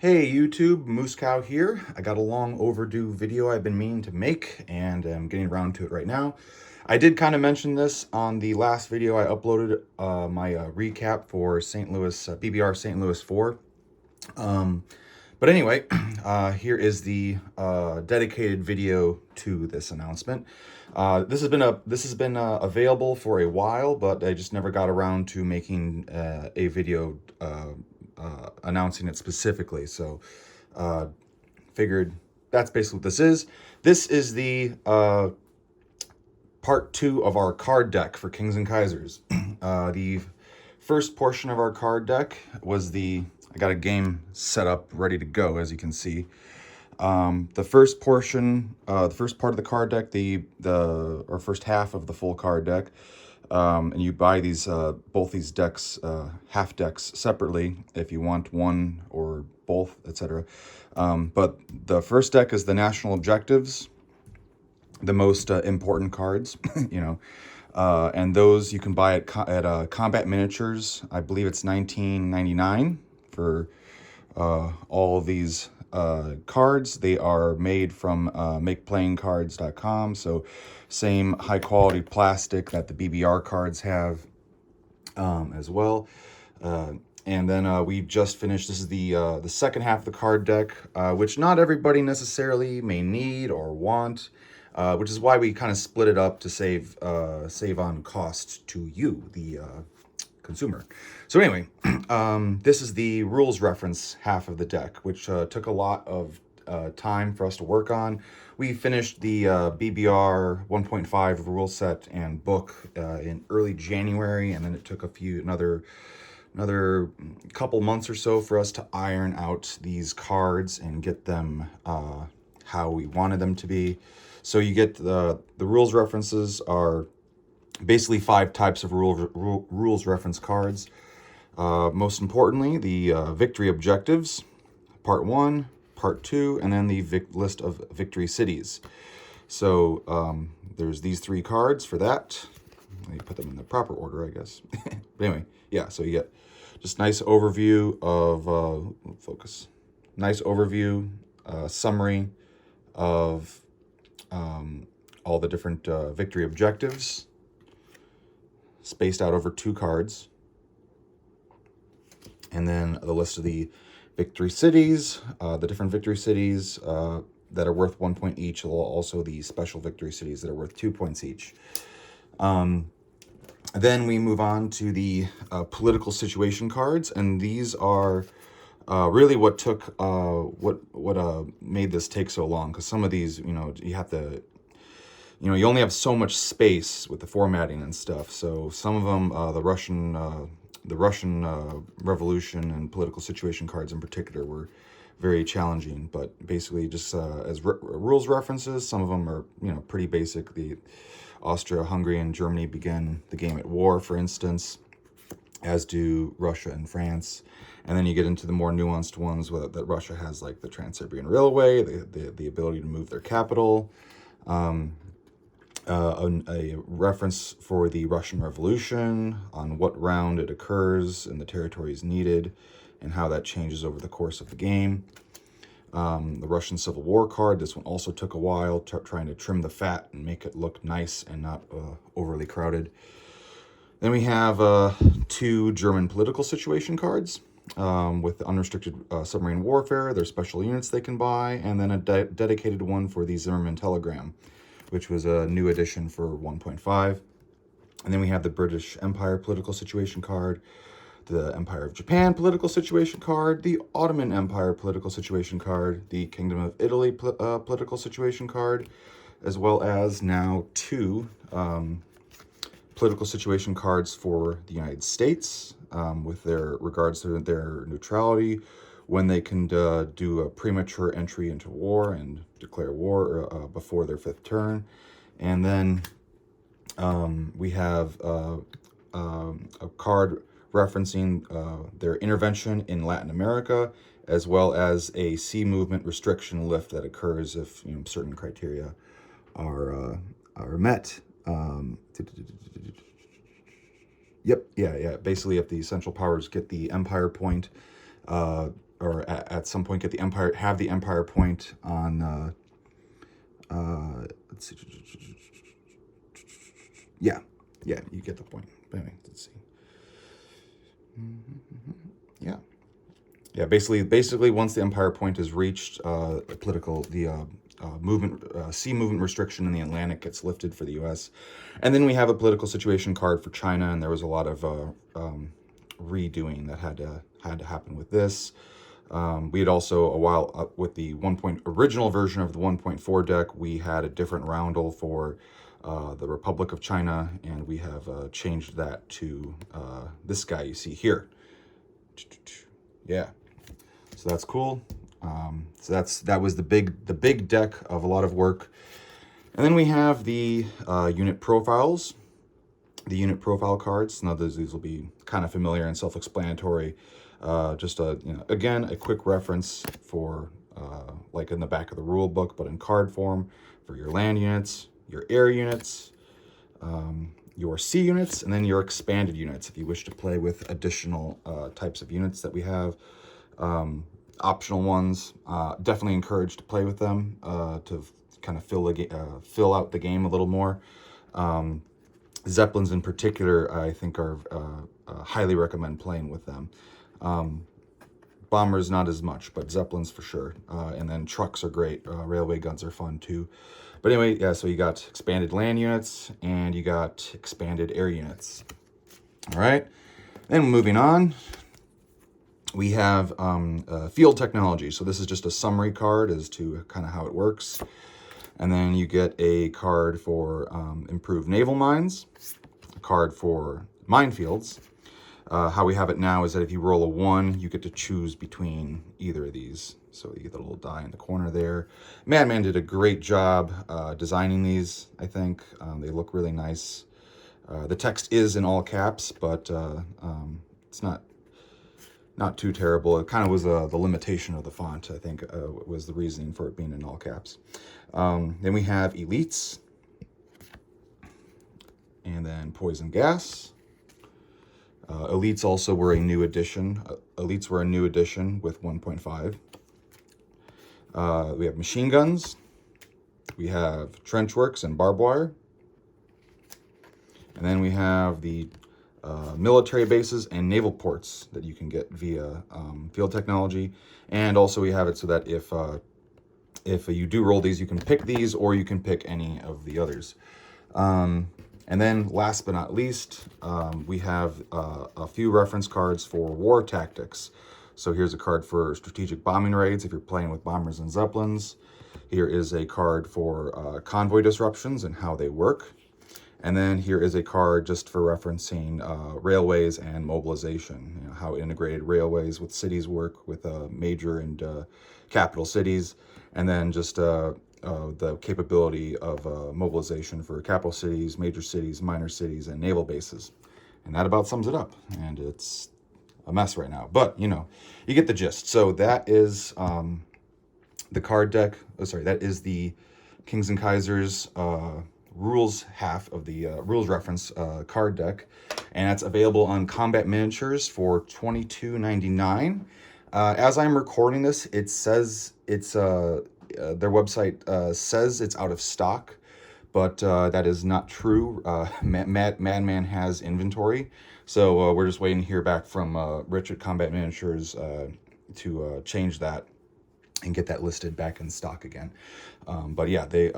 Hey YouTube, Moose Cow here. I got a long overdue video I've been meaning to make, and I'm getting around to it right now. I did kind of mention this on the last video I uploaded, my recap for St. Louis, BBR St. Louis 4. But anyway, here is the dedicated video to this announcement. This has been available for a while, but I just never got around to making a video announcing it specifically. So figured that's basically what this is. This is the part 2 of our card deck for Kings and Kaisers. The first portion of our card deck was I got a game set up ready to go, as you can see. The first portion, the first part of the card deck, or first half of the full card deck, and you buy these both these decks, half decks separately if you want one or both, etc. But the first deck is the national objectives, the most important cards, and those you can buy at Combat Miniatures. I believe it's $19.99 for all of these cards. They are made from makeplayingcards.com, so same high quality plastic that the BBR cards have as well. And then we just finished, this is the second half of the card deck, which not everybody necessarily may need or want, which is why we kind of split it up to save on cost to you, the consumer. So anyway, this is the rules reference half of the deck, which took a lot of time for us to work on. We finished the BBR 1.5 rule set and book in early January, and then it took another couple months or so for us to iron out these cards and get them how we wanted them to be. So you get the rules references are basically 5 types of rules reference cards. Most importantly, the victory objectives, part 1, part 2, and then the list of victory cities. So there's these 3 cards for that. Let me put them in the proper order, I guess. But anyway, yeah, so you get just nice overview of, focus, nice overview, summary of all the different victory objectives, spaced out over 2 cards. And then the list of the victory cities, the different victory cities that are worth 1 point each, also the special victory cities that are worth 2 points each. Then we move on to the political situation cards, and these are really what took what made this take so long, because some of these, you have to, you only have so much space with the formatting and stuff. So some of them, the Russian Revolution and political situation cards in particular were very challenging. But basically, just as rules references, some of them are pretty basic. The Austria-Hungary and Germany began the game at war, for instance, as do Russia and France. And then you get into the more nuanced ones that Russia has, like the Trans-Siberian Railway, the ability to move their capital. A reference for the Russian Revolution, on what round it occurs and the territories needed, and how that changes over the course of the game. The Russian Civil War card, this one also took a while, trying to trim the fat and make it look nice and not overly crowded. Then we have 2 German political situation cards with unrestricted submarine warfare, their special units they can buy, and then a dedicated one for the Zimmerman telegram, which was a new addition for 1.5. And then we have the British Empire political situation card, the Empire of Japan political situation card, the Ottoman Empire political situation card, the Kingdom of Italy political situation card, as well as now 2 political situation cards for the United States, with their regards to their neutrality, when they can do a premature entry into war and declare war before their 5th turn. And then we have a card referencing their intervention in Latin America, as well as a sea movement restriction lift that occurs if certain criteria are met. Yep, yeah. Basically, if the Central Powers get the Empire point, or at at some point get the Empire, have the Empire point on, let's see. Yeah, you get the point. But anyway, let's see. Yeah. Yeah, basically, once the Empire Point is reached, sea movement restriction in the Atlantic gets lifted for the U.S., and then we have a political situation card for China, and there was a lot of redoing that had to happen with this. We had also a while with the original version of the 1.4 deck, we had a different roundel for the Republic of China, and we have changed that to this guy you see here. Yeah. So that's cool. So that was the big deck of a lot of work. And then we have the unit profiles, the unit profile cards. Now these will be kind of familiar and self-explanatory. Just again, a quick reference for like in the back of the rule book, but in card form for your land units, your air units, your sea units, and then your expanded units if you wish to play with additional types of units that we have. Optional ones, definitely encouraged to play with them to kind of fill out the game a little more. Zeppelins in particular, I think are highly recommend playing with them. Bombers not as much, but Zeppelins for sure. And then trucks are great. Railway guns are fun too. But anyway, yeah, so you got expanded land units and you got expanded air units. All right, then moving on, we have field technology. So this is just a summary card as to kind of how it works. And then you get a card for improved naval mines, a card for minefields. How we have it now is that if you roll a 1, you get to choose between either of these. So you get the little die in the corner there. Madman did a great job designing these, I think. They look really nice. The text is in all caps, but it's not too terrible. It kind of was the limitation of the font, I think, was the reasoning for it being in all caps. Then we have elites, and then poison gas. Elites also were a new addition. Elites were a new addition with 1.5. We have machine guns. We have trench works and barbed wire. And then we have the military bases and naval ports that you can get via field technology. And also we have it so that if you do roll these, you can pick these or you can pick any of the others. And then last but not least, we have a few reference cards for war tactics. So here's a card for strategic bombing raids if you're playing with bombers and zeppelins. Here is a card for convoy disruptions and how they work. And then here is a card just for referencing railways and mobilization, you know, how integrated railways with cities work with major and capital cities, and then just the capability of mobilization for capital cities, major cities, minor cities, and naval bases. And that about sums it up. And it's a mess right now, but you know, you get the gist. So that is the card deck. Oh, sorry, that is the Kings and Kaisers rules half of the rules reference card deck, and it's available on Combat Miniatures for $22.99. As I'm recording this, it says it's their website says it's out of stock, but that is not true. Madman has inventory, so we're just waiting to hear back from Rich at Combat Miniatures to change that and get that listed back in stock again. But yeah, they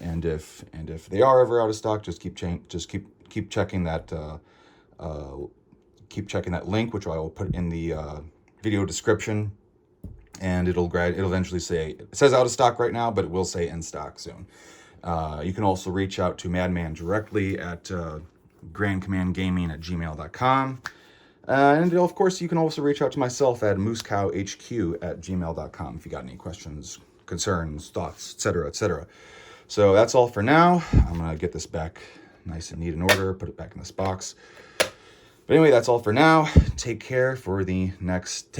and if they are ever out of stock, just keep checking that link, which I will put in the video description, and it'll eventually say, it says out of stock right now, but it will say in stock soon. You can also reach out to Madman directly at grandcommandgaming@gmail.com. And of course, you can also reach out to myself at moosecowhq@gmail.com if you got any questions, concerns, thoughts, etc., etc. So that's all for now. I'm going to get this back nice and neat in order, put it back in this box. But anyway, that's all for now. Take care until the next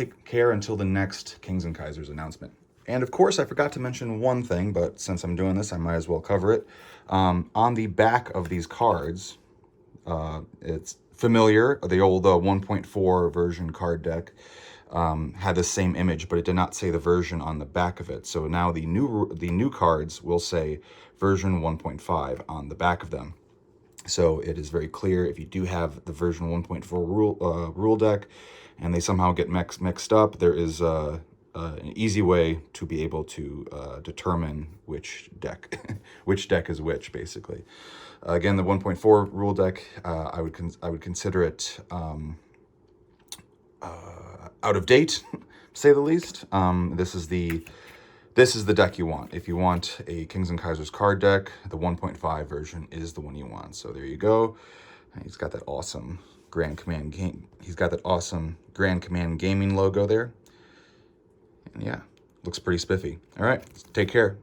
Kings and Kaisers announcement. And of course, I forgot to mention one thing, but since I'm doing this, I might as well cover it. On the back of these cards, it's familiar, the old 1.4 version card deck. had the same image, but it did not say the version on the back of it. So now the new cards will say version 1.5 on the back of them. So it is very clear if you do have the version 1.4 rule deck and they somehow get mixed up, there is an easy way to be able to determine which deck which deck is which, basically. Again, the 1.4 rule deck, I would consider it out of date, to say the least. This is the deck you want. If you want a Kings and Kaisers card deck, the 1.5 version is the one you want. So there you go. He's got that awesome Grand Command game. He's got that awesome Grand Command Gaming logo there. And yeah, looks pretty spiffy. All right, take care.